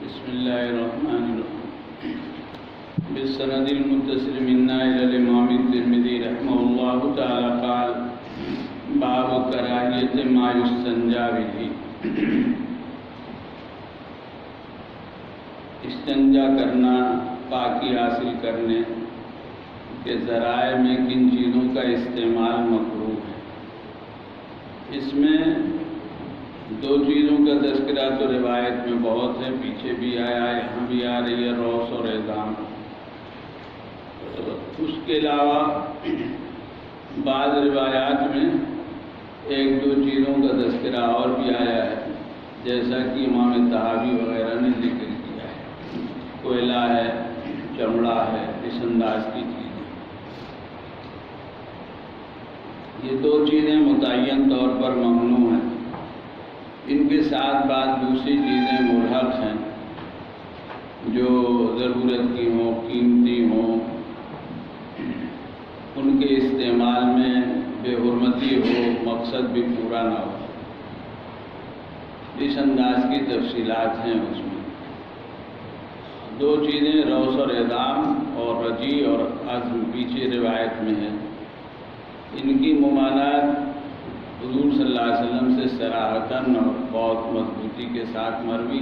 بسم الله الرحمن الرحيم. بالسند المتصل منا إلى الإمام الترمذي رحمه الله تعالى قال: باب كراهية ما يستنجى به. استنجا کرنا پاکی حاصل کرنے کے ذرائع میں کن چیزوں کا استعمال مکروہ ہے. اس میں دو چیزوں کا تذکرہ تو روایت میں بہت ہے، پیچھے بھی آیا، یہاں بھی آ رہی ہے، روث اور اعظام. اس کے علاوہ بعض روایات میں ایک دو چیزوں کا تذکرہ اور بھی آیا ہے، جیسا کہ امام طحاوی وغیرہ نے ذکر کیا ہے. کوئلہ ہے، چمڑا ہے، اس انداز کی چیزیں. یہ دو چیزیں متعین طور پر ممنوع ہیں. ان کے ساتھ بعض دوسری چیزیں ملحق ہیں جو ضرورت کی ہوں، قیمتی ہوں، ان کے استعمال میں بے حرمتی ہو، مقصد بھی پورا نہ ہو. اس انداز کی تفصیلات ہیں. اس میں دو چیزیں روث اور اعظام اور رجی اور عزم پیچھے روایت میں ہے. ان کی ممانعت حضور صلی اللہ علیہ وسلم سے صراحتاً اور بہت مضبوطی کے ساتھ مروی،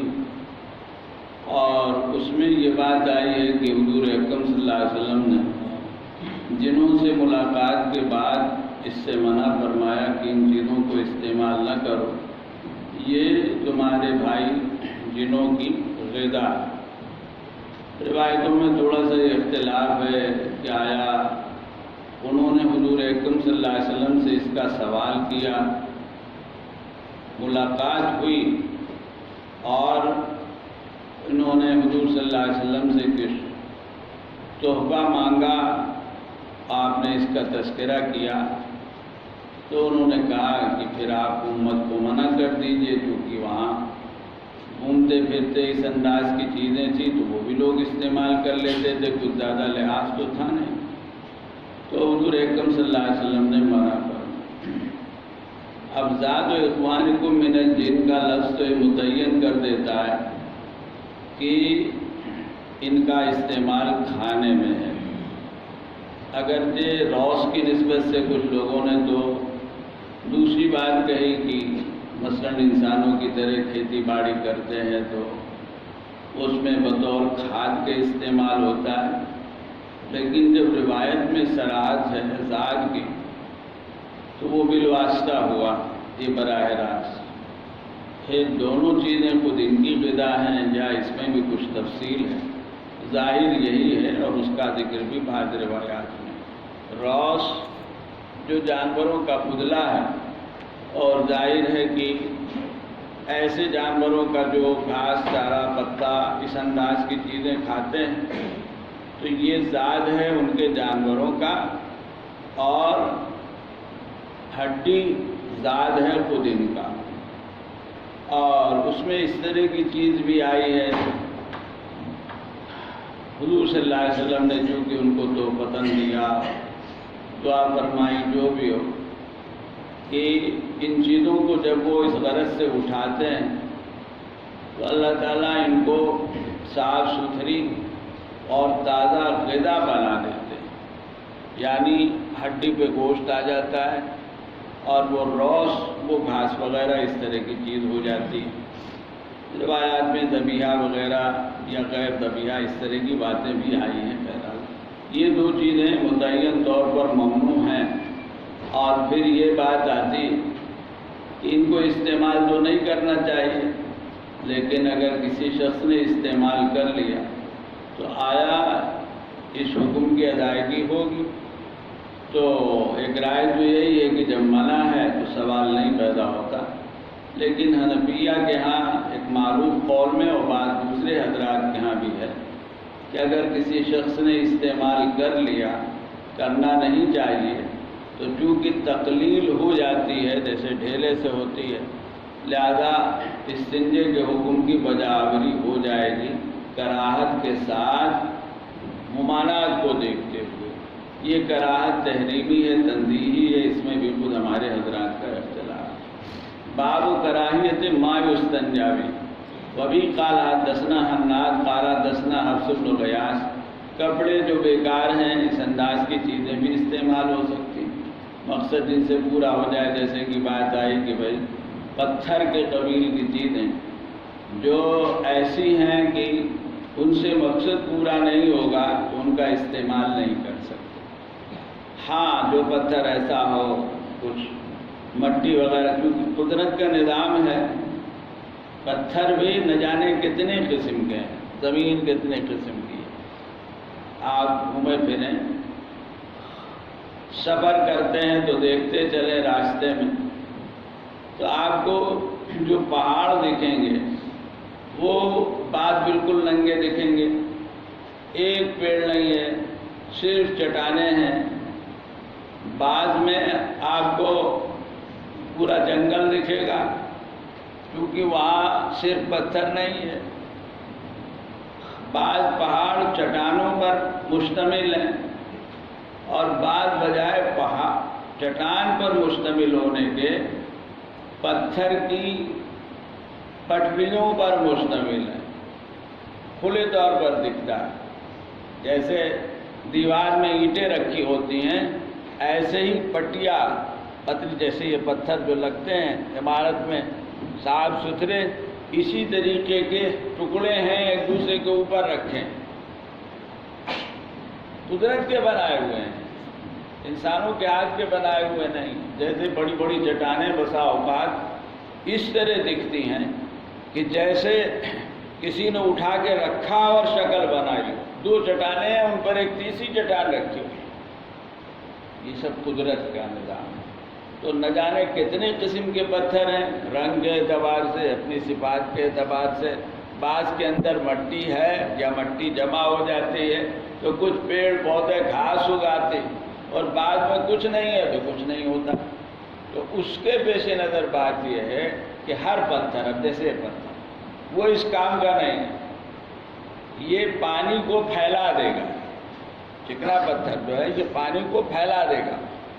اور اس میں یہ بات آئی ہے کہ حضور اکرم صلی اللہ علیہ وسلم نے جنوں سے ملاقات کے بعد اس سے منع فرمایا کہ ان چیزوں کو استعمال نہ کرو، یہ تمہارے بھائی جنوں کی غذا. روایتوں میں تھوڑا سا اختلاف ہے کہ آیا انہوں نے حضور اکرم صلی اللہ علیہ وسلم سے اس کا سوال کیا، ملاقات ہوئی اور انہوں نے حضور صلی اللہ علیہ وسلم سے کچھ تحفہ مانگا، آپ نے اس کا تذکرہ کیا، تو انہوں نے کہا کہ پھر آپ امت کو منع کر دیجئے، کیونکہ وہاں گھومتے پھرتے اس انداز کی چیزیں تھیں تو وہ بھی لوگ استعمال کر لیتے تھے، کچھ زیادہ لحاظ تو تھا نہیں. تو حضور اکرم صلی اللہ علیہ وسلم نے منع کر. اب ذات و اخوانکم من الجن کا لفظ تو یہ متعین کر دیتا ہے کہ ان کا استعمال کھانے میں ہے. اگرچہ روث کی نسبت سے کچھ لوگوں نے تو دوسری بات کہی کہ مثلاً انسانوں کی طرح کھیتی باڑی کرتے ہیں تو اس میں بطور کھاد کے استعمال ہوتا ہے، لیکن جب روایت میں صراحت ہے ذات کی تو وہ بالواسطہ ہوا، یہ براہ راست ہے. دونوں چیزیں خود ان کی غذا ہیں یا اس میں بھی کچھ تفصیل ہے، ظاہر یہی ہے، اور اس کا ذکر بھی بعض روایات میں. روث جو جانوروں کا پودلا ہے، اور ظاہر ہے کہ ایسے جانوروں کا جو گھاس چارہ پتا اس انداز کی چیزیں کھاتے ہیں، تو یہ ذات ہے ان کے جانوروں کا، اور ہڈی ذات ہے خود ان کا. اور اس میں اس طرح کی چیز بھی آئی ہے، حضور صلی اللہ علیہ وسلم نے چونکہ ان کو تو پتن دیا، دعا فرمائی، جو بھی ہو، کہ ان چیزوں کو جب وہ اس غرض سے اٹھاتے ہیں تو اللہ تعالیٰ ان کو صاف ستھری اور تازہ غذا بنا دیتے ہیں. یعنی ہڈی پہ گوشت آ جاتا ہے، اور وہ روث وہ گھاس وغیرہ اس طرح کی چیز ہو جاتی ہے. روایات میں ذبیحہ وغیرہ یا غیر ذبیحہ اس طرح کی باتیں بھی آئی ہیں. بہرحال یہ دو چیزیں متعین طور پر ممنوع ہیں. اور پھر یہ بات آتی کہ ان کو استعمال تو نہیں کرنا چاہیے، لیکن اگر کسی شخص نے استعمال کر لیا تو آیا اس حکم کی ادائیگی ہوگی. تو ایک رائے تو یہی ہے کہ جب منع ہے تو سوال نہیں پیدا ہوتا، لیکن حنفیہ کے ہاں ایک معروف قول میں اور بعض دوسرے حضرات کے ہاں بھی ہے کہ اگر کسی شخص نے استعمال کر لیا، کرنا نہیں چاہیے، تو چونکہ تقلیل ہو جاتی ہے جیسے ڈھیلے سے ہوتی ہے، لہذا استنجے کے حکم کی بجاوری ہو جائے گی کراہت کے ساتھ ممانعت کو دیکھتے ہوئے. یہ کراہت تحریمی ہے، تنزیہی ہے، اس میں بھی خود ہمارے حضرات کا اختلاف. باب کراہیت ما یستنجا بہ، وبی قال حدثنا حناد قال حدثنا حفص بن غیاث، کپڑے جو بیکار ہیں اس انداز کی چیزیں بھی استعمال ہو سکتی، مقصد ان سے پورا ہو جائے، جیسے کہ بات آئی کہ بھائی پتھر کے قبیل کی چیزیں جو ایسی ہیں کہ ان سے مقصد پورا نہیں ہوگا تو ان کا استعمال نہیں کر سکتے۔ ہاں جو پتھر ایسا ہو، کچھ مٹی وغیرہ، کیونکہ قدرت کا نظام ہے، پتھر بھی نہ جانے کتنے قسم کے ہیں، زمین کتنے قسم کی ہے۔ آپ گھومے پھریں، سفر کرتے ہیں تو دیکھتے چلے راستے میں، تو آپ کو جو پہاڑ دکھیں گے وہ بعض بالکل ننگے دکھیں گے، ایک پیڑ نہیں ہے، صرف چٹانیں ہیں۔ بعض میں آپ کو پورا جنگل دکھے گا، کیونکہ وہاں صرف پتھر نہیں ہے۔ بعض پہاڑ چٹانوں پر مشتمل ہیں اور بعض بجائے پہاڑ چٹان پر مشتمل ہونے کے پتھر کی پٹریوں پر مشتمل ہے، کھلے طور پر دکھتا ہے۔ جیسے دیوار میں اینٹیں رکھی ہوتی ہیں، ایسے ہی پٹیاں پتلی، جیسے یہ پتھر جو لگتے ہیں عمارت میں صاف ستھرے، اسی طریقے کے ٹکڑے ہیں، ایک دوسرے کے اوپر رکھیں، قدرت کے بنائے ہوئے ہیں، انسانوں کے ہاتھ کے بنائے ہوئے نہیں۔ جیسے بڑی بڑی چٹانیں بسا اوقات اس طرح دکھتی ہیں کہ جیسے کسی نے اٹھا کے رکھا اور شکل بنائی، دو چٹانیں ہیں، ان پر ایک تیسری چٹان رکھی ہوئی۔ یہ سب قدرت کا نظام ہے۔ تو نہ جانے کتنے قسم کے پتھر ہیں، رنگ کے اعتبار سے، اپنی صفات کے اعتبار سے۔ بعض کے اندر مٹی ہے یا مٹی جمع ہو جاتی ہے تو کچھ پیڑ پودے گھاس اگاتے، اور بعض میں کچھ نہیں ہے تو کچھ نہیں ہوتا۔ تو اس کے پیش نظر بات یہ ہے کہ ہر پتھر، اب جیسے پتھر وہ اس کام کا نہیں ہے، یہ پانی کو پھیلا دے گا، چکنا پتھر جو ہے یہ پانی کو پھیلا دے گا۔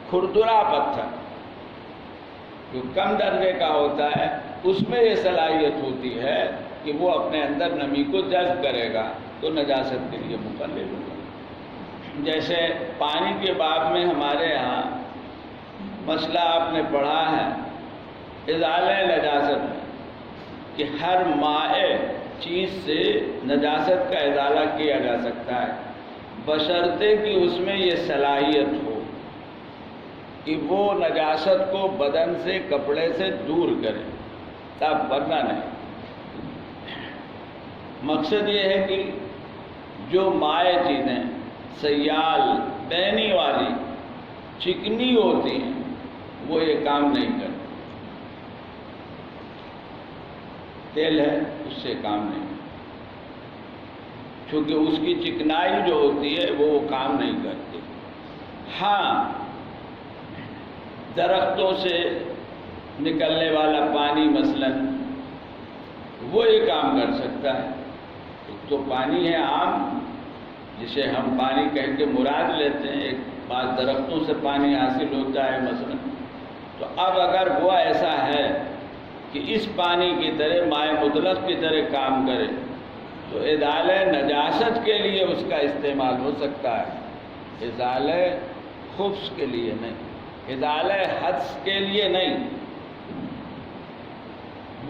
کھردرا پتھر جو کم درجے کا ہوتا ہے، اس میں یہ صلاحیت ہوتی ہے کہ وہ اپنے اندر نمی کو جذب کرے گا، تو نجاست کے لیے مقرر ہوگا۔ جیسے پانی کے باب میں ہمارے ہاں مسئلہ آپ نے پڑھا ہے ازالہ نجاست میں، کہ ہر مائع چیز سے نجاست کا ازالہ کیا جا سکتا ہے، بشرطے کہ اس میں یہ صلاحیت ہو کہ وہ نجاست کو بدن سے، کپڑے سے دور کرے، تب ورنہ نہیں۔ مقصد یہ ہے کہ جو مائع چیزیں سیال بہنے والی چکنی ہوتی ہیں وہ یہ کام نہیں کرتی، تیل ہے اس سے کام نہیں، چونکہ اس کی چکنائی جو ہوتی ہے وہ کام نہیں کرتی۔ ہاں درختوں سے نکلنے والا پانی مثلاً وہ یہ کام کر سکتا ہے۔ ایک تو پانی ہے عام جسے ہم پانی کہہ کے مراد لیتے ہیں، ایک بعض درختوں سے پانی حاصل ہوتا ہے مثلاً، تو اب اگر وہ ایسا ہے کہ اس پانی کی طرح مائع مطلق کی طرح کام کرے تو ازالہ نجاست کے لیے اس کا استعمال ہو سکتا ہے، ازالہ خبث کے لیے نہیں، ازالہ حدث کے لیے نہیں۔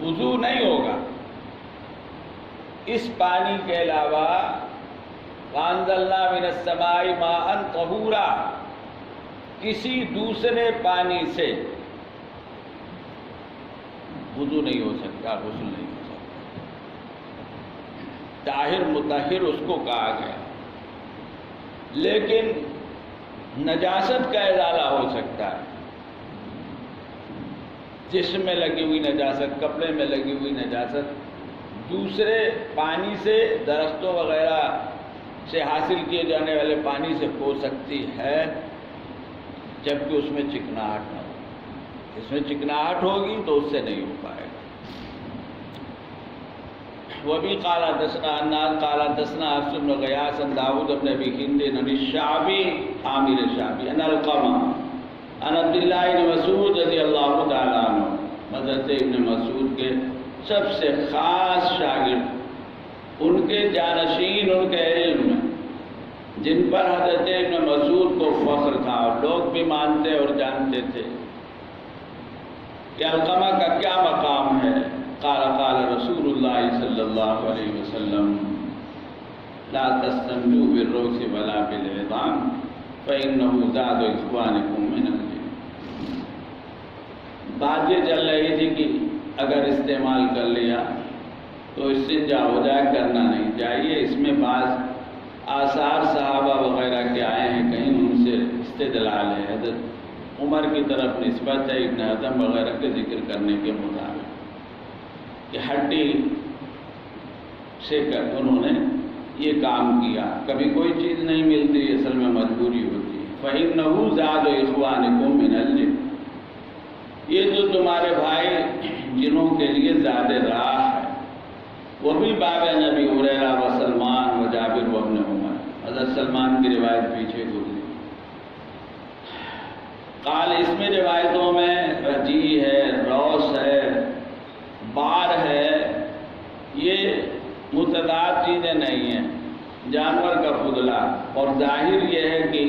وضو نہیں ہوگا اس پانی کے علاوہ، وَأَنزَلْنَا مِنَ السَّمَاءِ مَاءً طَهُورًا، کسی دوسرے پانی سے وضو نہیں ہو سکتا، غسل نہیں ہو سکتا۔ طاہر مطہر اس کو کہا گیا، لیکن نجاست کا ازالہ ہو سکتا ہے، جسم میں لگی ہوئی نجاست، کپڑے میں لگی ہوئی نجاست دوسرے پانی سے، درختوں وغیرہ سے حاصل کیے جانے والے پانی سے ہو سکتی ہے، جبکہ اس میں چکناہٹ نہ ہو۔ اس میں چکناہٹ ہوگی تو اس سے نہیں ہو پائے گا۔ وَبِي قَالَ حَدَّثَنَا حَنَّاد قَالَ حَدَّثَنَا حفص بن غیاث عن داؤد بن ابی ہند عن الشعبی عامر الشعبی عن علقمہ عن عبداللہ بن مسعود رضی اللہ تعالیٰ عنہ، حضرت ابن مسعود کے سب سے خاص شاگرد، ان کے جانشین، ان کے علم میں، جن پر حضرت ابن مسعود کو فخر تھا اور لوگ بھی مانتے اور جانتے تھے کہ علقمہ کا کیا مقام ہے۔ قال قال رسول اللہ صلی اللہ علیہ وسلم لا تستنجوا بالروث ولا بالعظام فإنه زاد إخوانكم من الجن۔ بات یہ چل رہی تھی کہ اگر استعمال کر لیا تو استنجا ہو جائے، کرنا نہیں چاہیے۔ اس میں بعض آثار صحابہ وغیرہ کے آئے ہیں، کہیں ان سے استدلال ہے، حضرت عمر کی طرف نسبت ہے ابن حزم وغیرہ کے ذکر کرنے کے مطابق کہ ہڈی سے کر انہوں نے یہ کام کیا۔ کبھی کوئی چیز نہیں ملتی، اصل میں مجبوری ہوتی ہے۔ فَإِنَّهُ زَادُ إِخْوَانِكُم مِّنَ الْجِنِّ، یہ جو تمہارے بھائی جنوں کے لیے زیادہ راہ ہے، وہ بھی باب نبی ہریرہ و سلمان و جابر و ابن عمر، حضرت سلمان کی روایت پیچھے گزری۔ قال اس میں روایتوں میں رجی ہے، روس ہے، بار ہے، یہ متضاد چیزیں نہیں ہیں، جانور کا فضلہ، اور ظاہر یہ ہے کہ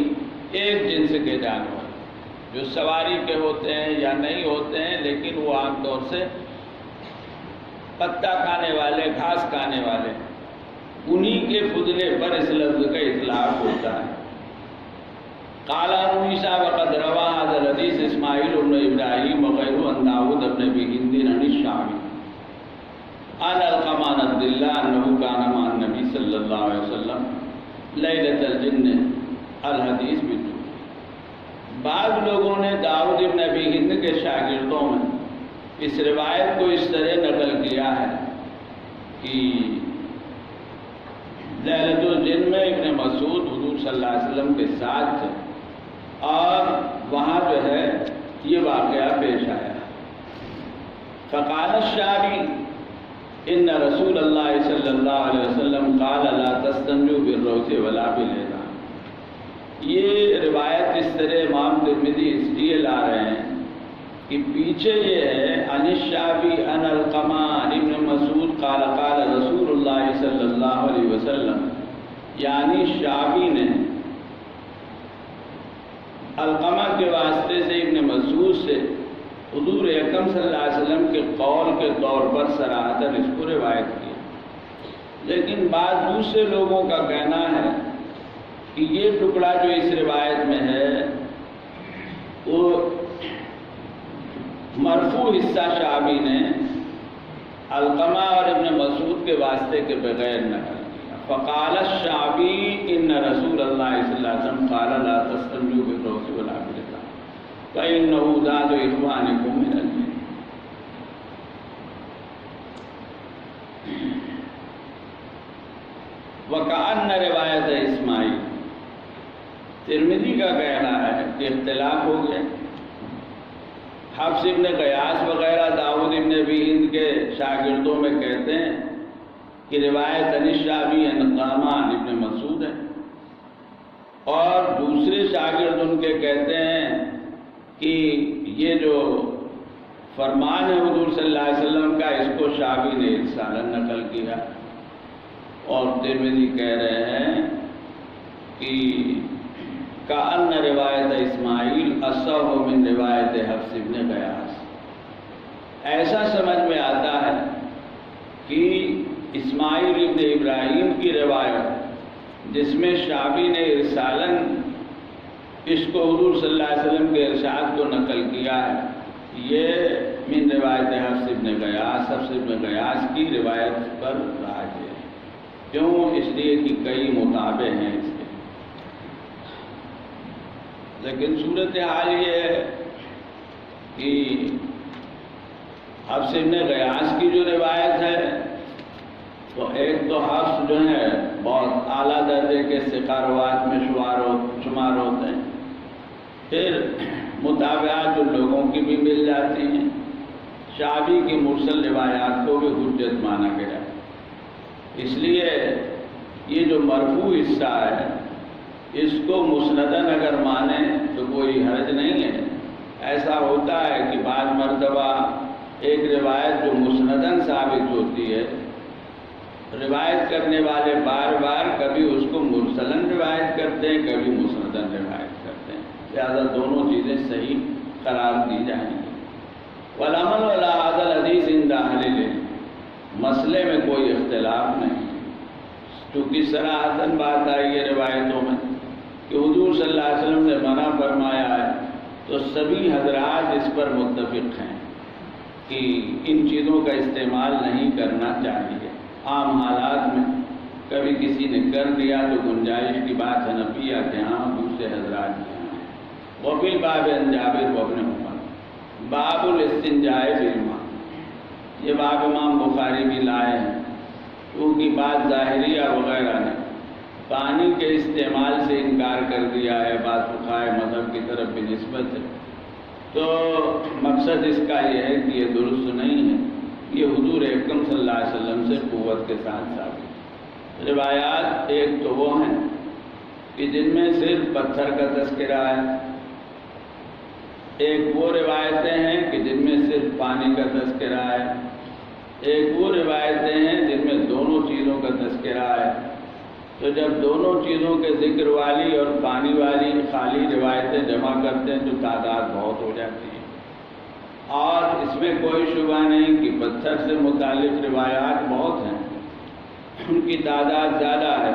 ایک جنس کے جانور جو سواری کے ہوتے ہیں یا نہیں ہوتے ہیں، لیکن وہ عام طور سے پتا کھانے والے، گھاس کھانے والے، انہی کے فضلے پر اس لفظ کا اطلاق ہوتا ہے۔ قال ابو عیسیٰ وقد روى هذا الحديث اسماعیل بن ابراہیم وغیرہ عن داؤد بن ابی ہند عن الشعبی عن علقمہ بن عبد اللہ انہ کان مع النبی صلی اللہ علیہ وسلم لیلۃ الجن الحدیث بطول۔ بعض لوگوں نے داؤد بن ابی ہند کے شاگردوں میں اس روایت کو اس طرح نقل کیا ہے کہ لیلۃ الجن میں ابن مسعود حضور صلی اللہ علیہ وسلم کے ساتھ تھے اور وہاں جو ہے یہ واقعہ پیش آیا۔ فقال الشعبی ان رسول اللہ صلی اللہ علیہ وسلم قال لا تستنجوا بالروث ولا بالعظام۔ یہ روایت اس طرح امام ترمذی اس لیے لا رہے ہیں کہ پیچھے یہ ہے عن الشعبی عن علقمہ عن ابن مسعود قال قال رسول اللہ صلی اللہ علیہ وسلم، یعنی شعبی نے علقمہ کے واسطے سے ابن مسعود سے حضور اکرم صلی اللہ علیہ وسلم کے قول کے طور پر صراحتاً اس کو روایت کیا، لیکن بعض دوسرے لوگوں کا کہنا ہے کہ یہ ٹکڑا جو اس روایت میں ہے وہ مرفوع حصہ شعبی نے علقمہ اور ابن مسعود کے واسطے کے بغیر نقل کیا۔ فقال الشعبی ان رسول اللہ صلی اللہ علیہ وسلم قال لا تستنجوا بالروث ولا بالعظام فإنه زاد إخوانكم من الجن۔ وکأن روایت اسماعیل، ترمذی کا کہنا ہے کہ اختلاف ہو گیا، حفص ابن قیاس وغیرہ داؤد ابن ابی ہند کے شاگردوں میں کہتے ہیں کہ روایت عن الشعبی عن علقمہ عن ابن مسعود ہے، اور دوسرے شاگرد ان کے کہتے ہیں کہ یہ جو فرمان ہے حضور صلی اللہ علیہ وسلم کا، اس کو شعبی نے ارسالاً نقل کیا، اور ترمذی کہہ رہے ہیں کہ کأن روایت اسماعیل اصح من روایت حفص ابن قیاس، ایسا سمجھ میں آتا ہے کہ اسماعیل ابن ابراہیم کی روایت جس میں شعبی نے ارسالاً اس کو حضور صلی اللہ علیہ وسلم کے ارشاد کو نقل کیا ہے، یہ من روایت حفص ابن قیاس، حفص ابن قیاس کی روایت پر راج ہے۔ کیوں؟ اس لیے کہ کئی متابع ہیں اس کے، لیکن صورتحال یہ ہے کہ حفص ابن قیاس کی جو روایت ہے تو ایک تو حفص جو ہے بہت اعلیٰ درجے کے ثقہ روات میں شمار ہوتے ہیں، پھر متابعات جو لوگوں کی بھی مل جاتی ہیں، شعبی کی مرسل روایات کو بھی حجت مانا گیا، اس لیے یہ جو مرفوع حصہ ہے اس کو مسنداً اگر مانیں تو کوئی حرج نہیں ہے۔ ایسا ہوتا ہے کہ بعض مرتبہ ایک روایت جو مسندن ثابت ہوتی ہے، روایت کرنے والے بار بار کبھی اس کو مرسلن روایت کرتے ہیں، کبھی مسندن روایت کرتے ہیں، لہذا دونوں چیزیں صحیح قرار دی جائیں گی۔ والعمل ولا هذا الحدیث عند اہل العلم، مسئلے میں کوئی اختلاف نہیں، کیونکہ صراحتاً بات آئی ہے روایتوں میں کہ حضور صلی اللہ علیہ وسلم نے منع فرمایا ہے، تو سبھی حضرات اس پر متفق ہیں کہ ان چیزوں کا استعمال نہیں کرنا چاہیے۔ عام حالات میں کبھی کسی نے کر دیا تو گنجائش کی بات حنفیہ کے ہاں، دوسرے حضرات کے ہاں۔ وفی الباب عن جابر وابن عمر باب الاستنجاء بالماء، یہ باب امام بخاری بھی لائے ہیں، کیونکہ بعض ظاہریہ وغیرہ نے پانی کے استعمال سے انکار کر دیا ہے، بعض فقہائے مذہب کی طرف بھی نسبت ہے، تو مقصد اس کا یہ ہے کہ یہ درست نہیں ہے، یہ حضور اکرم صلی اللہ علیہ وسلم سے قوت کے ساتھ ثابت۔ روایات ایک تو وہ ہیں کہ جن میں صرف پتھر کا تذکرہ ہے، ایک وہ روایتیں ہیں کہ جن میں صرف پانی کا تذکرہ ہے، ایک وہ روایتیں ہیں جن میں دونوں چیزوں کا تذکرہ ہے۔ تو جب دونوں چیزوں کے ذکر والی اور پانی والی خالی روایتیں جمع کرتے ہیں تو تعداد بہت ہو جاتی ہے، اور اس میں کوئی شبہ نہیں کہ پتھر سے متعلق روایات بہت ہیں، ان کی تعداد زیادہ ہے،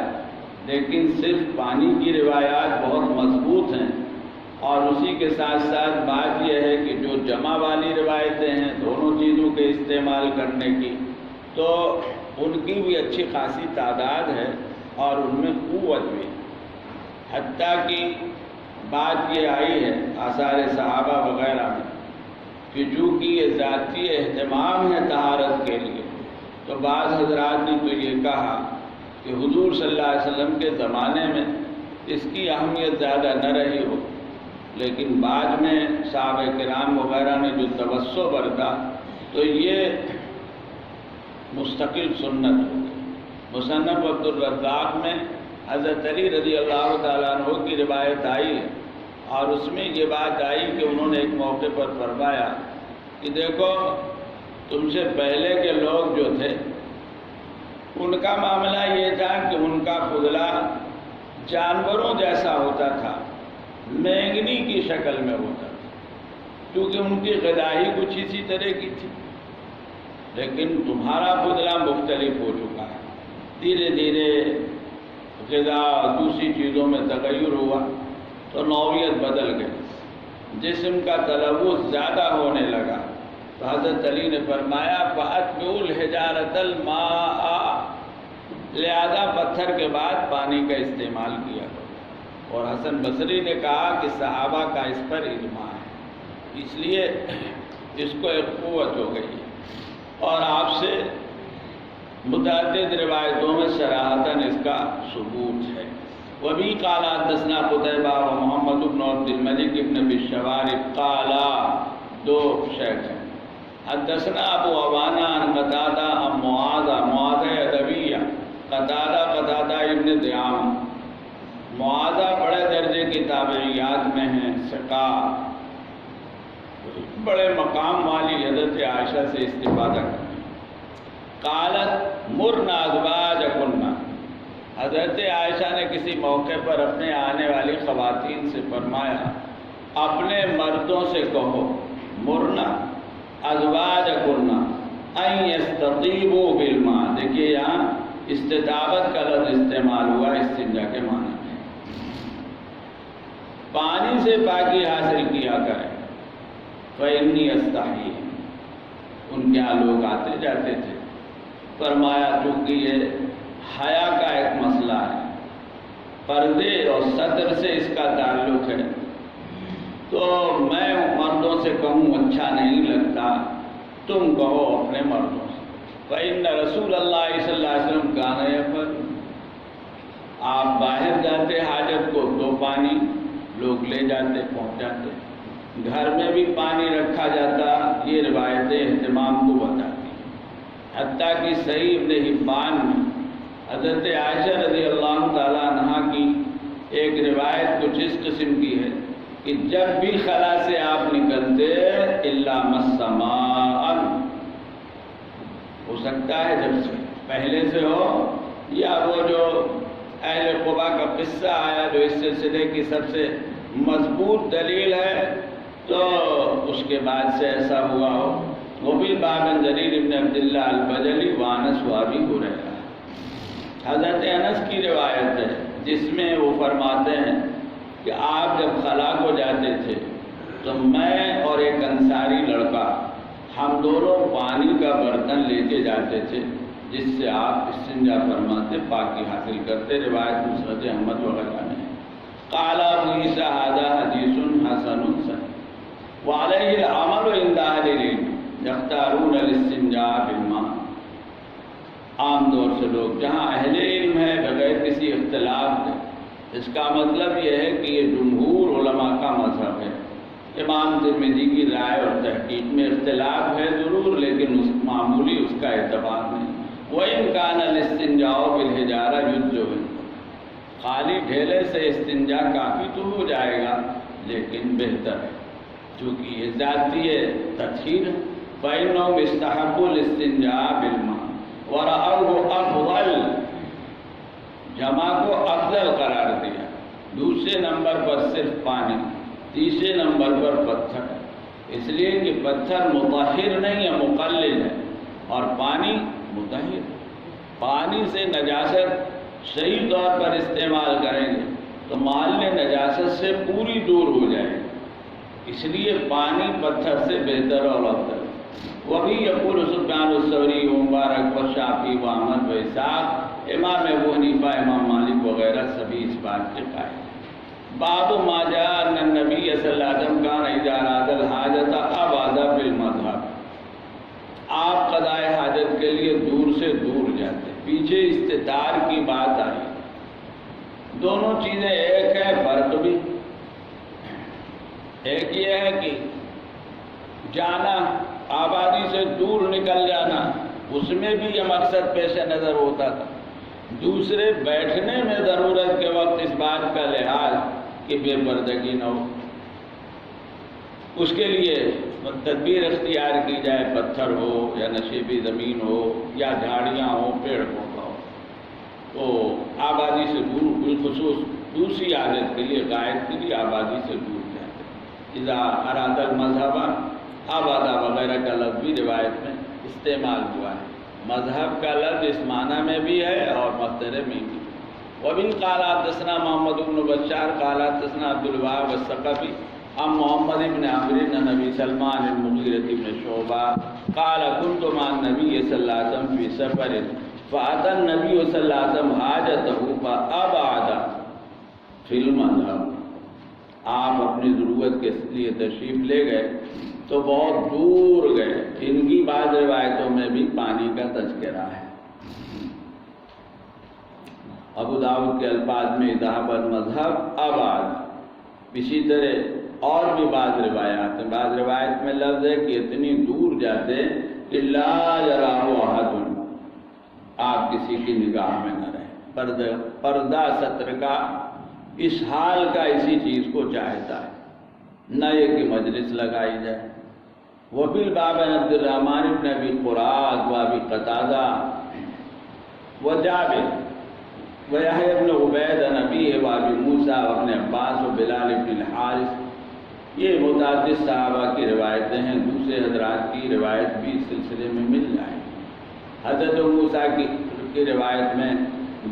لیکن صرف پانی کی روایات بہت مضبوط ہیں، اور اسی کے ساتھ ساتھ بات یہ ہے کہ جو جمع والی روایتیں ہیں دونوں چیزوں کے استعمال کرنے کی، تو ان کی بھی اچھی خاصی تعداد ہے اور ان میں قوت بھی، حتیٰ کہ بات یہ آئی ہے آثار صحابہ وغیرہ میں کہ چونکہ یہ ذاتی اہتمام ہے طہارت کے لیے، تو بعض حضرات نے تو یہ کہا کہ حضور صلی اللہ علیہ وسلم کے زمانے میں اس کی اہمیت زیادہ نہ رہی ہو، لیکن بعد میں صحابہ کرام وغیرہ نے جو توسع برتا تو یہ مستقل سنت ہو گئی۔ مصنف عبد الرزاق میں حضرت علی رضی اللہ تعالیٰ عنہ کی روایت آئی ہے، اور اس میں یہ بات آئی کہ انہوں نے ایک موقع پر فرمایا کہ دیکھو تم سے پہلے کے لوگ جو تھے ان کا معاملہ یہ تھا کہ ان کا فضلہ جانوروں جیسا ہوتا تھا، مینگنی کی شکل میں ہوتا تھا، کیونکہ ان کی غذا ہی کچھ اسی طرح کی تھی، لیکن تمہارا فضلہ مختلف ہو چکا ہے، دھیرے دھیرے غذا اور دوسری چیزوں میں تغیر ہوا تو نوعیت بدل گئی، جسم کا تلوث زیادہ ہونے لگا، تو حضرت علی نے فرمایا فَأَتْبِعُوا الْحِجَارَةَ الْمَاءَ، لہذا پتھر کے بعد پانی کا استعمال کیا کرو۔ اور حسن بصری نے کہا کہ صحابہ کا اس پر اجماع ہے، اس لیے اس کو ایک قوت ہو گئی ہے، اور آپ سے متعدد روایتوں میں صراحتاً اس کا ثبوت ہے۔ وبی قال حدثنا قتیبہ و محمد بن عبد الملک بن ابی الشوارب قال، دو شیخ ہیں، حدثنا ابو عوانہ عن قتادہ عن معاذ ادویہ، قتادہ ابن دعامہ، معاذہ بڑے درجے کی تابعیات میں ہیں، ثقہ، بڑے مقام والی حضرت عائشہ سے استفادہ کریں۔ قالت مرنا ازواجکن، حضرت عائشہ نے کسی موقع پر اپنے آنے والی خواتین سے فرمایا اپنے مردوں سے کہو، مرنا ازواجکن ان یستطیبوا بالماء، دیکھیے یہاں استطابت کا لفظ استعمال ہوا استنجا کے معنی میں، پانی سے پاکی حاصل کیا کریں، فإنی استحی، ان کے یہاں لوگ آتے جاتے تھے، فرمایا چونکہ یہ حیا کا ایک مسئلہ ہے، پردے اور ستر سے اس کا تعلق ہے، تو میں مردوں سے کہوں اچھا نہیں لگتا، تم کہو اپنے مردوں سے۔ فإن رسول اللہ صلی اللہ علیہ وسلم کان یفعل، آپ باہر جاتے حاجت کو تو پانی لوگ لے جاتے پہنچاتے، گھر میں بھی پانی رکھا جاتا، یہ روایتیں اہتمام کو بتاتی ہیں، حتیٰ کہ صحیح ابن حبان میں حضرت عائشہ رضی اللہ تعالیٰ عنہ کی ایک روایت کچھ اس قسم کی ہے کہ جب بھی خلا سے آپ نکلتے الا مس ماء، ہو سکتا ہے جب سے پہلے سے ہو، یا وہ جو اہل قبا کا قصہ آیا جو اس سلسلے کی سب سے مضبوط دلیل ہے، تو اس کے بعد سے ایسا ہوا ہو۔ وہ بھی بابن جریر ابن عبداللہ البجلی وانس وابی ہو رہا ہے۔ حضرت انس کی روایت ہے جس میں وہ فرماتے ہیں کہ آپ جب خلا کو جاتے تھے تو میں اور ایک انصاری لڑکا ہم دونوں پانی کا برتن لے کے جاتے تھے جس سے آپ استنجا فرماتے، پاکی حاصل کرتے۔ روایت مسند احمد وغیرہ میں۔ قال ابو عیسیٰ ھذا حدیث حسن صحیح وعلیہ العمل عند اہل العلم یختارون الاستنجاء بالماء۔ عام طور سے لوگ جہاں اہل علم ہے بغیر کسی اختلاف کے، اس کا مطلب یہ ہے کہ یہ جمہور علماء کا مذہب ہے۔ امام ترمذی کی رائے اور تحقیق میں اختلاف ہے ضرور، لیکن معمولی اس کا اعتبار نہیں۔ وَإِنْ كَانَ الْإِسْتِنْجَاءُ بِالْحِجَارَةِ يُجْزِئُ، خالی ڈھیلے سے استنجا کافی تو ہو جائے گا لیکن بہتر ہے، چونکہ یہ ذاتی تطہیر ہے۔ فَإِنَّهُمْ اسْتَحَبُّوا الْإِسْتِنْجَاءَ بِالْمَاءِ وَرَأَوْهُ أَفْضَلَ، جمع کو افضل قرار دیا۔ دوسرے نمبر پر صرف پانی، تیسرے نمبر پر پتھر، اس لیے کہ پتھر مطہر نہیں ہے، مقلل ہے، اور پانی مطہر۔ پانی سے نجاست صحیح طور پر استعمال کریں گے تو محل نجاست سے پوری دور ہو جائے گی، اس لیے پانی پتھر سے بہتر اور افضل۔ وبی یقول سفیان الثوری ومبارک والشافعی واحمد واسحاق، امام ابو حنیفہ، امام مالک وغیرہ سبھی اس بات کے قائل ہیں۔ باب ما جاء ان النبی صلی اللہ علیہ وسلم کان اذا اراد الحاجۃ ابعد بالمذهب، آپ قضائے حاجت کے لیے دور سے دور جاتے۔ پیچھے استتار کی بات آئی، دونوں چیزیں ایک ہے، فرق بھی ایک یہ ہے کہ جانا آبادی سے دور نکل جانا، اس میں بھی یہ مقصد پیش نظر ہوتا تھا۔ دوسرے بیٹھنے میں ضرورت کے وقت اس بات کا لحاظ کہ بے پردگی نہ ہو، اس کے لیے تدبیر اختیار کی جائے، پتھر ہو یا نشیبی زمین ہو یا جھاڑیاں ہو، پیڑ پودا ہو، تو آبادی سے دور، بالخصوص دوسری عادت کے لیے، غائب کے لیے آبادی سے دور جاتے۔ اذا اراد المذہب، آبادہ وغیرہ کا لفظ بھی روایت میں استعمال ہوا ہے۔ مذہب کا لفظ اس معنی میں بھی ہے اور مصدر میں بھی۔ وبن قال حدثنا محمد بن بشار قال حدثنا عبد الوهاب الثقفي عن محمد بن عمرو بن ابي سلمان المغيرة بن شعبة قال كنت مع النبي صلى الله عليه وسلم في سفر فأتى النبي صلى الله عليه وسلم حاجته فأبعد في المذهب، آپ اپنی ضرورت کے لیے تشریف لے گئے تو بہت دور گئے۔ ان کی بعض روایتوں میں بھی پانی کا تذکرہ ہے۔ ابو داؤد کے الفاظ میں ذهب المذهب ابعد، اسی طرح اور بھی بعض روایات ہیں۔ بعض روایت میں لفظ ہے کہ اتنی دور جاتے کہ لا یراہ احد، آپ کسی کی نگاہ میں نہ رہے۔ پردہ ستر کا اس حال کا اسی چیز کو چاہتا ہے، نہ یہ کہ مجلس لگائی جائے۔ وبالباب عن عبد الرحمن بن ابی قراظ وابی قتادہ وجابر ویحیی بن عبید عن ابیہ وابی موسیٰ وابن عباس وبلال بن الحارث، یہ متعدد صحابہ کی روایتیں ہیں۔ دوسرے حضرات کی روایت بھی اس سلسلے میں مل جائے۔ حضرت موسیٰ کی روایت میں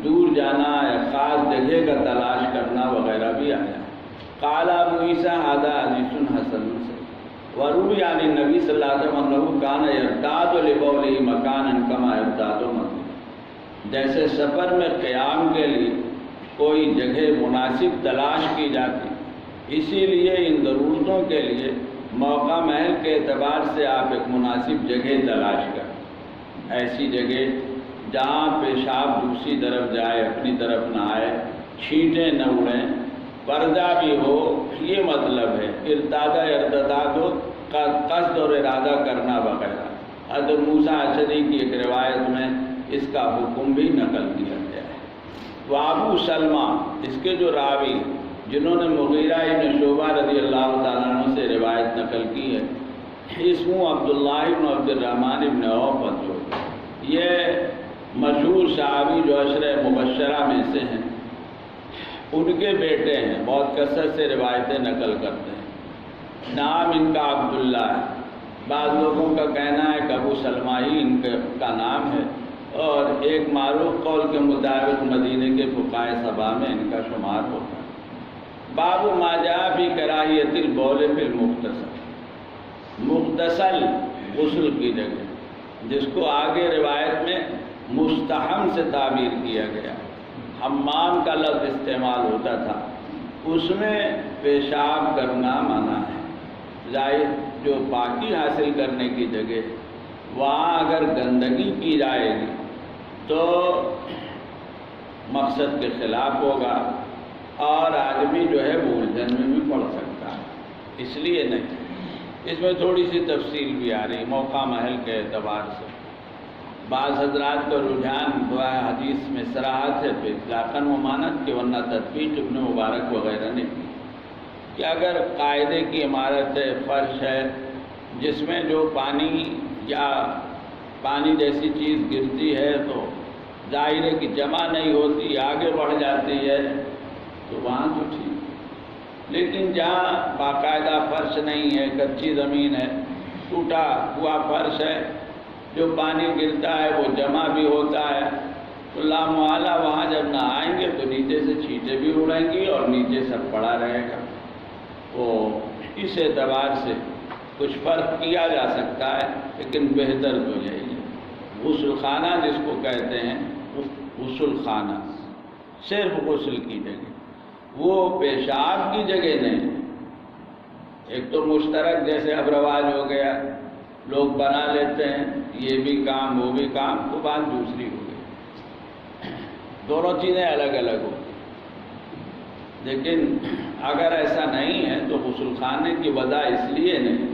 دور جانا یا خاص جگہ کا تلاش کرنا وغیرہ بھی آیا۔ قال ابو عیسیٰ ھذا حدیث حسن وروی عن النبی صلی اللہ علیہ وسلم انہ کان یرتاد لبولہ مکانا کما یرتاد مسجد، جیسے سفر میں قیام کے لیے کوئی جگہ مناسب تلاش کی جاتی، اسی لیے ان ضرورتوں کے لیے موقع محل کے اعتبار سے آپ ایک مناسب جگہ تلاش کریں، ایسی جگہ جہاں پیشاب دوسری طرف جائے، اپنی طرف نہ آئے، چھینٹیں نہ اڑیں، پردہ بھی ہو۔ یہ مطلب ہے ارتادہ ارتداد ہو، قصد اور ارادہ کرنا وغیرہ۔ حضرت موسیٰ اشعری کی ایک روایت میں اس کا حکم بھی نقل کیا گیا ہے۔ وہ ابو سلمہ، اس کے جو راوی جنہوں نے مغیرہ ابن شعبہ رضی اللہ تعالیٰ عنہ سے روایت نقل کی ہے، اسمہ عبداللہ بن عبد الرحمن بن عوف، یہ مشہور صحابی جو عشرہ مبشرہ میں سے ہیں، ان کے بیٹے ہیں، بہت کثرت سے روایتیں نقل کرتے ہیں۔ نام ان کا عبداللہ ہے، بعض لوگوں کا کہنا ہے کہ ابو سلمہ ہی ان کا نام ہے، اور ایک معروف قول کے مطابق مدینے کے فقہائے سبع میں ان کا شمار ہوتا ہے۔ باب ما جاء فی کراہیت البول فی المغتسل، مغتسل غسل کی جگہ، جس کو آگے روایت میں مستحم سے تعبیر کیا گیا، حمام کا لفظ استعمال ہوتا تھا، اس میں پیشاب کرنا منع ہے۔ ظاہر جو پاکی حاصل کرنے کی جگہ، وہاں اگر گندگی کی جائے گی تو مقصد کے خلاف ہوگا، اور آدمی جو ہے وہ الجھن میں بھی پڑ سکتا ہے، اس لیے نہیں۔ اس میں تھوڑی سی تفصیل بھی آ رہی موقع محل کے اعتبار سے۔ بعض حضرات کا رجحان دعا حدیث میں صراحت ہے تو اطلاقاً ممانت کے، ورنہ تطبیق ابن مبارک وغیرہ نے کی کہ اگر قاعدے کی عمارت ہے، فرش ہے، جس میں جو پانی یا پانی جیسی چیز گرتی ہے تو ظاہر ہے کہ جمع نہیں ہوتی، آگے بڑھ جاتی ہے، تو وہاں تو ٹھیک۔ لیکن جہاں باقاعدہ فرش نہیں ہے، کچی زمین ہے، ٹوٹا ہوا فرش ہے، جو پانی گرتا ہے وہ جمع بھی ہوتا ہے، تو لا محالہ وہاں جب نہائیں گے تو نیچے سے چھینٹیں بھی اڑیں گی اور نیچے سب پڑا رہے گا۔ تو اس اعتبار سے کچھ فرق کیا جا سکتا ہے، لیکن بہتر تو یہی ہے۔ غسل خانہ جس کو کہتے ہیں، غسل خانہ صرف غسل کی جگہ، وہ پیشاب کی جگہ نہیں۔ ایک تو مشترک جیسے اب رواج ہو گیا، لوگ بنا لیتے ہیں، یہ بھی کام وہ بھی کام، تو بات دوسری ہو گئی، دونوں چیزیں الگ الگ ہو۔ لیکن اگر ایسا نہیں ہے تو غسل خانے کی وضع اس لیے نہیں،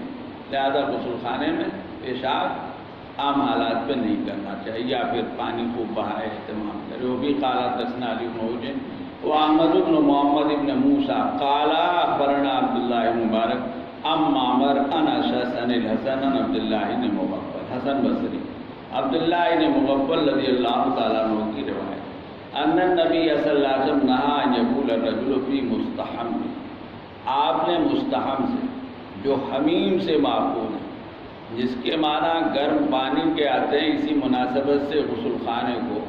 لہذا غسل خانے میں پیشاب عام حالات پہ نہیں کرنا چاہیے، یا پھر پانی خوب بہائے اہتمام کرے۔ وہ بھی قال حدثنا علی بن حجر وأحمد بن محمد بن موسى قال أخبرنا عبد الله بن مبارك عن معمر عن أشعث عن الحسن عن عبد الله بن مغفل، حسن بصری عبداللہ بن مغفل رضی اللہ تعالیٰ عنہ کی روایت، ان النبی صلی اللہ علیہ وسلم نہا ان یقول الرجل فی مستحم، آپ نے مستحم سے جو حمیم سے ماخوذ ہے، جس کے معنی گرم پانی کے آتے ہیں، اسی مناسبت سے غسل خانے کو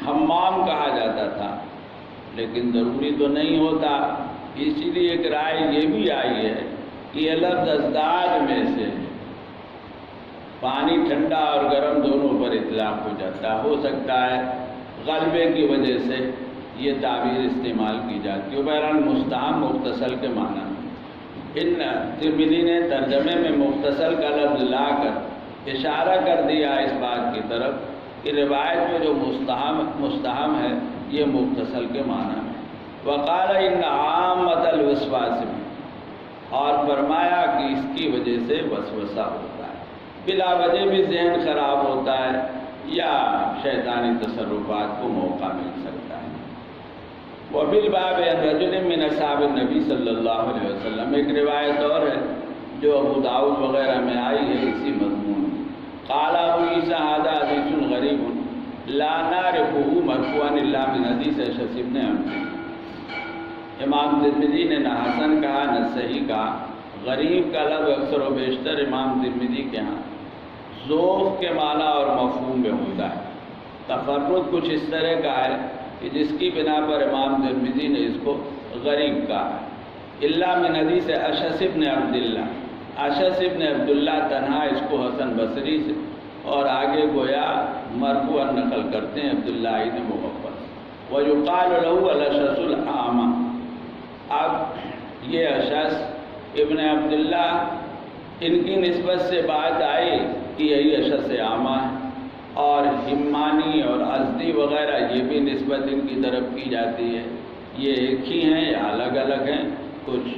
حمام کہا جاتا تھا، لیکن ضروری تو نہیں ہوتا۔ اسی لیے ایک رائے یہ بھی آئی ہے کہ یہ لفظ ازداد میں سے پانی ٹھنڈا اور گرم دونوں پر اطلاق ہو جاتا ہے، ہو سکتا ہے غلبے کی وجہ سے یہ تعبیر استعمال کی جاتی ہے۔ بہرحال مستحم مغتسل کے معنی میں، ان ترمذی نے ترجمے میں مغتسل کا لفظ لا کر اشارہ کر دیا اس بات کی طرف کہ روایت میں جو مستحم ہے یہ مغتسل کے معنی میں۔ وقال ان عامۃ الوسواس میں، اور فرمایا کہ اس کی وجہ سے وسوسہ ہوتا ہے، بلا وجہ بھی ذہن خراب ہوتا ہے یا شیطانی تصرفات کو موقع مل سکتا ہے۔ وبالباب عن رجل من اصحاب النبی صلی اللہ علیہ وسلم، ایک روایت اور ہے جو ابو داؤد وغیرہ میں آئی ہے اسی مضمون میں، قال ابو عیسیٰ ھذا حدیث غریب لا نعرفہ مرفوعا الا من حدیث اشعث بن عمرو۔ امام ترمذی نے نہ حسن کہا نہ صحیح کہا، غریب کا لفظ اکثر و بیشتر امام ترمذی کے ہاں ذوق کے معنی اور مفہوم میں ہوتا ہے۔ تفرد کچھ اس طرح کا ہے کہ جس کی بنا پر امام ترمذی نے اس کو غریب کہا ہے۔ الا من حدیث اشعث بن عبداللہ، اشعث بن عبداللہ تنہا اس کو حسن بصری سے اور آگے گویا مرفوعا نقل کرتے ہیں عبداللہ بن مغفل، ویقال له الاشعث الاعمى۔ اب یہ اشعث ابن عبداللہ، ان کی نسبت سے بات آئی کہ یہی اشعث اعمى ہے، اور حمانی اور ازدی وغیرہ یہ بھی نسبت ان کی طرف کی جاتی ہے، یہ ایک ہی ہیں یا الگ الگ ہیں، کچھ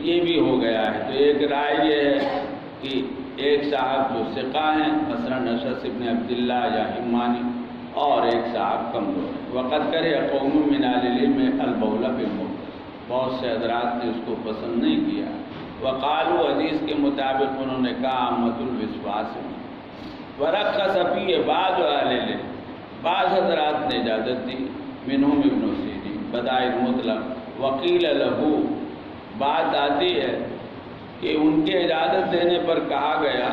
یہ بھی ہو گیا ہے۔ تو ایک رائے یہ ہے کہ ایک صاحب جو ثقہ ہیں مثلاً اشعث ابن عبداللہ یا حمانی، اور ایک صاحب کمزور ہے۔ وقد کرے قوم من اہل العلم البول بالمغتسل، بہت سے حضرات نے اس کو پسند نہیں کیا۔ وقالوا، حدیث کے مطابق انہوں نے کہا عامۃ الوسواس میں، ورخص فیہ بعض اہل العلم، بعض حضرات نے اجازت دی، منہم ابن سیرین بدائع مطلق، وقیل لہ، بات آتی ہے کہ ان کے اجازت دینے پر کہا گیا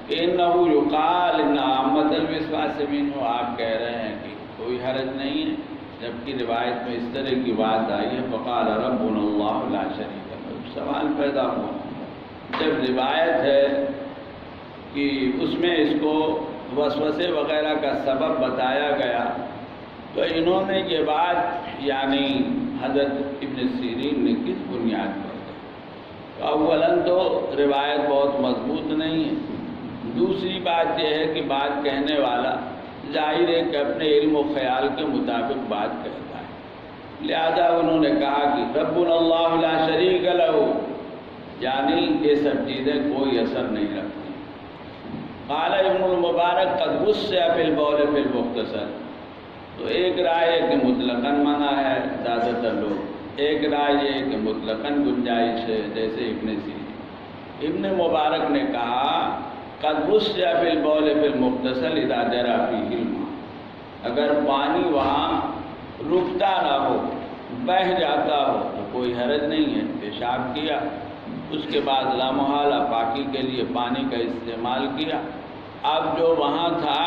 کہ انہو یقال ان عامۃ الوسواس منہ، آپ کہہ رہے ہیں کہ کوئی حرج نہیں ہے، جبکہ روایت میں اس طرح کی بات آئی ہے، فقال ربنا اللہ لا شریک لہ۔ سوال پیدا ہوا، جب روایت ہے کہ اس میں اس کو وسوسے وغیرہ کا سبب بتایا گیا، تو انہوں نے یہ بات یعنی حضرت ابن سیرین نے کس بنیاد پر کہی؟ اولاً تو روایت بہت مضبوط نہیں ہے، دوسری بات یہ ہے کہ بات کہنے والا ظاہر ہے کہ اپنے علم و خیال کے مطابق بات کہتا ہے، لہذا انہوں نے کہا کہ ربنا اللہ لا شریک لہ، یعنی یہ سب چیزیں کوئی اثر نہیں رکھتی۔ قال ابن المبارک قد وسع فی البول فی المختصر، تو ایک رائے ہے کہ مطلقاً منع ہے زیادہ تر لوگ، ایک رائے یہ ہے کہ مطلقاً گنجائش ہے جیسے ابن سیرین۔ ابن مبارک نے کہا قد وسع فی البول فی المختصر اذا جرى فیہ الماء، اگر پانی وہاں رکتا نہ ہو، بہہ جاتا ہو تو کوئی حرج نہیں ہے، پیشاب کیا، اس کے بعد لامحالہ پاکی کے لیے پانی کا استعمال کیا، اب جو وہاں تھا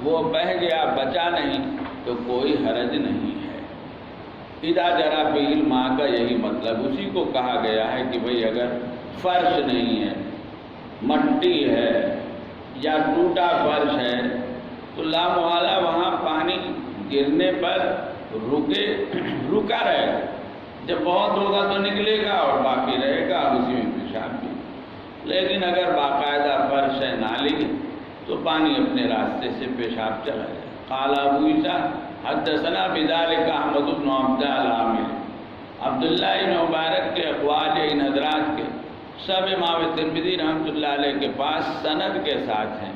وہ بہہ گیا، بچا نہیں، تو کوئی حرج نہیں ہے۔ اذا جرى فیہ الماء کا یہی مطلب، اسی کو کہا گیا ہے کہ بھئی اگر فرش نہیں ہے، مٹی ہے یا ٹوٹا فرش ہے تو لامحالہ وہاں پانی گرنے پر رکا رہے گا، جب بہت ہوگا تو نکلے گا اور باقی رہے گا، اسی میں پیشاب بھی۔ لیکن اگر باقاعدہ فرش ہے، نالی، تو پانی اپنے راستے سے پیشاب چلا جائے۔ قال ابو عیسیٰ حدثنا بذلک احمد بن عبد العامل، عبداللہ بن مبارک کے اقوال ان حضرات کے سب امام ترمذی رحمۃ اللہ علیہ کے پاس سند کے ساتھ ہیں،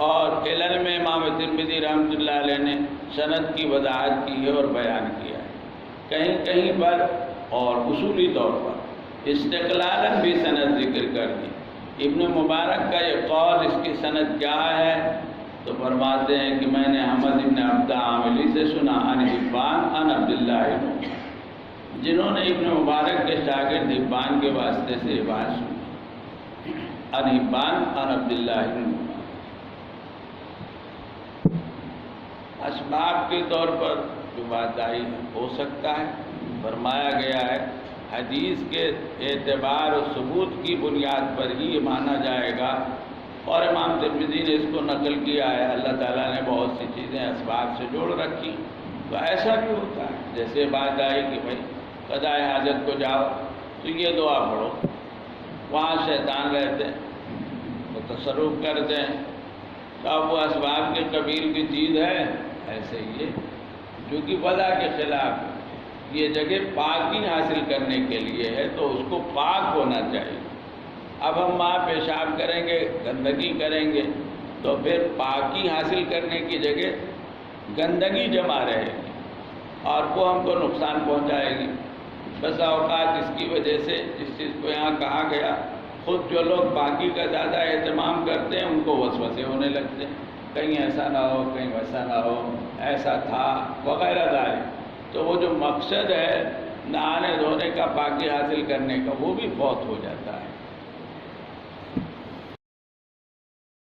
اور علل میں امام ترمذی رحمۃ اللہ علیہ نے سند کی وضاحت کی ہے اور بیان کیا ہے، کہیں کہیں پر اور اصولی طور پر استقلالاً بھی سند ذکر کر دی۔ ابن مبارک کا یہ قول، اس کی سند کیا ہے؟ تو فرماتے ہیں کہ میں نے احمد بن عبد عاملی سے سنا، عن حبان عن عبداللہ بن عمر، جنہوں نے ابن مبارک کے شاگرد حبان کے واسطے سے یہ بات سنی، عن حبان عن عبداللہ بن عمر۔ اسباب کے طور پر جو بات آئی ہو سکتا ہے، فرمایا گیا ہے حدیث کے اعتبار و ثبوت کی بنیاد پر ہی یہ مانا جائے گا، اور امام ترمذی نے اس کو نقل کیا ہے، اللہ تعالیٰ نے بہت سی چیزیں اسباب سے جوڑ رکھی، تو ایسا بھی ہوتا ہے۔ جیسے بات آئی کہ بھائی قضاء حاجت کو جاؤ تو یہ دعا پڑھو، وہاں شیطان رہتے ہیں، وہ تصرف کرتے ہیں، تو اب وہ اسباب کے قبیل کی چیز ہے، ایسے ہی ہے جو کہ وضع کے خلاف ہے۔ یہ جگہ پاکی حاصل کرنے کے لیے ہے تو اس کو پاک ہونا چاہیے۔ اب ہم وہاں پیشاب کریں گے، گندگی کریں گے، تو پھر پاکی حاصل کرنے کی جگہ گندگی جمع رہے گی اور وہ ہم کو نقصان پہنچائے گی۔ بس اوقات اس کی وجہ سے جس چیز کو یہاں کہا گیا، خود جو لوگ پاکی کا زیادہ اہتمام کرتے ہیں ان کو وسوسے ہونے لگتے ہیں، کہیں ایسا نہ ہو، کہیں ویسا نہ ہو، ایسا تھا وغیرہ ذالک، تو وہ جو مقصد ہے نہانے دھونے کا، پاکی حاصل کرنے کا، وہ بھی فوت ہو جاتا ہے۔